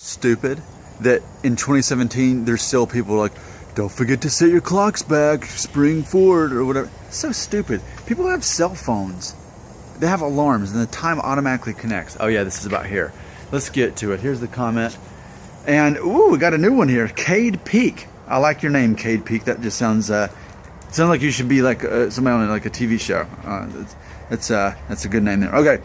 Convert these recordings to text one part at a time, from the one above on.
Stupid that in 2017 there's still people like, don't forget to set your clocks back, spring forward or whatever. So stupid. People have cell phones. They have alarms and the time automatically connects. Oh yeah, this is about hair. Let's get to it. Here's the comment. And ooh, we got a new one here. Cade Peak. I like your name, Cade Peak. That just sounds like you should be like somebody on like a TV show. That's a good name there. Okay.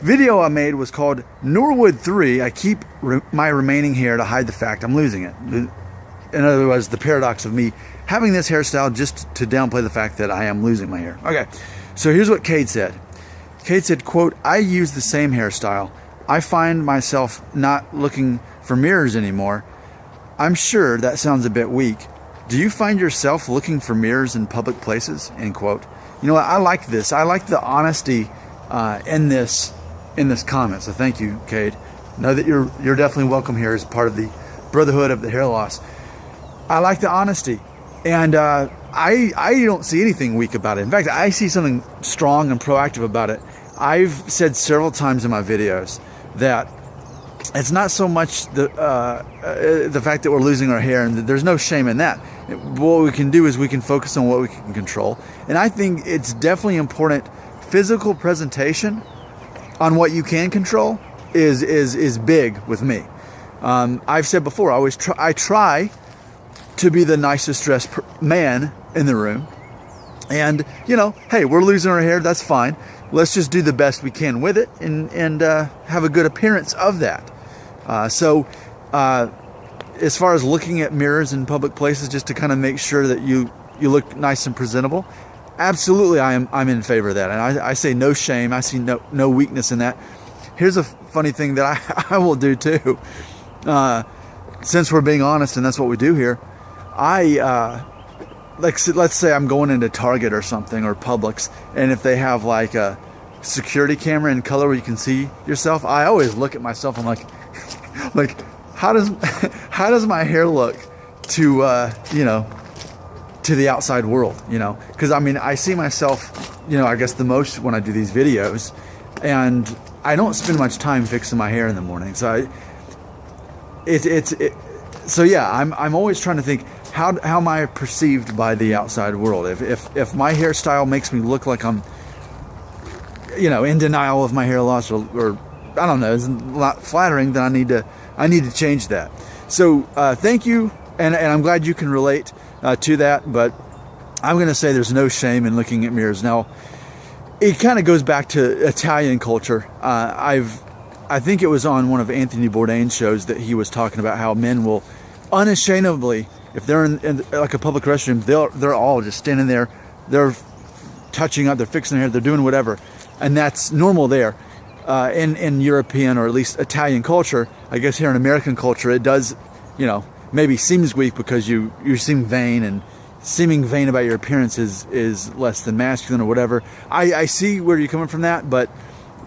Video I made was called Norwood 3. I keep my remaining hair to hide the fact I'm losing it. In other words, the paradox of me having this hairstyle just to downplay the fact that I am losing my hair. Okay, so here's what Cade said. Cade said, quote, I use the same hairstyle. I find myself not looking for mirrors anymore. I'm sure that sounds a bit weak. Do you find yourself looking for mirrors in public places? End quote. You know what? I like this. I like the honesty in this comment. So thank you, Cade. Know that you're definitely welcome here as part of the Brotherhood of the Hair Loss. I like the honesty, and I don't see anything weak about it. In fact, I see something strong and proactive about it. I've said several times in my videos that it's not so much the fact that we're losing our hair, and there's no shame in that. What we can do is we can focus on what we can control, and I think it's definitely important. Physical presentation on what you can control is big with me. I've said before, I try to be the nicest dressed man in the room, and you know, hey, we're losing our hair. That's fine. Let's just do the best we can with it and have a good appearance of that. So as far as looking at mirrors in public places just to kind of make sure that you look nice and presentable, absolutely I'm in favor of that. And I say no shame. I see no weakness in that. Here's a funny thing that I will do too. Since we're being honest and that's what we do here, let's say I'm going into Target or something, or Publix, and if they have like a security camera in color where you can see yourself, I always look at myself. I'm like how does my hair look to to the outside world, because I mean, I see myself, I guess the most when I do these videos, and I don't spend much time fixing my hair in the morning. So so yeah, I'm always trying to think, how am I perceived by the outside world? If my hairstyle makes me look like I'm, in denial of my hair loss, or I don't know, is not flattering, then I need to change that. So thank you, and I'm glad you can relate to that. But I'm going to say there's no shame in looking at mirrors. Now, it kind of goes back to Italian culture. I think it was on one of Anthony Bourdain's shows that he was talking about how men will unashamedly, if they're in like a public restroom, they're all just standing there, they're touching up, they're fixing their hair, they're doing whatever, and that's normal there. In European, or at least Italian culture. I guess here in American culture, it does, maybe seems weak because you seem vain, and seeming vain about your appearance is less than masculine or whatever. I see where you're coming from that, but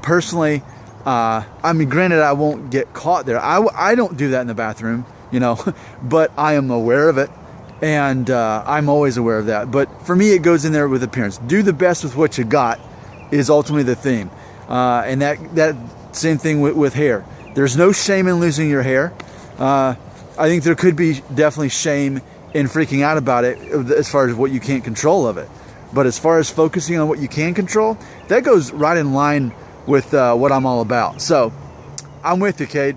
personally, I mean, granted, I won't get caught there. I don't do that in the bathroom, but I am aware of it, and I'm always aware of that. But for me, it goes in there with appearance. Do the best with what you got is ultimately the theme. And that same thing with hair. There's no shame in losing your hair. I think there could be definitely shame in freaking out about it as far as what you can't control of it. But as far as focusing on what you can control, that goes right in line with what I'm all about. So I'm with you, Cade.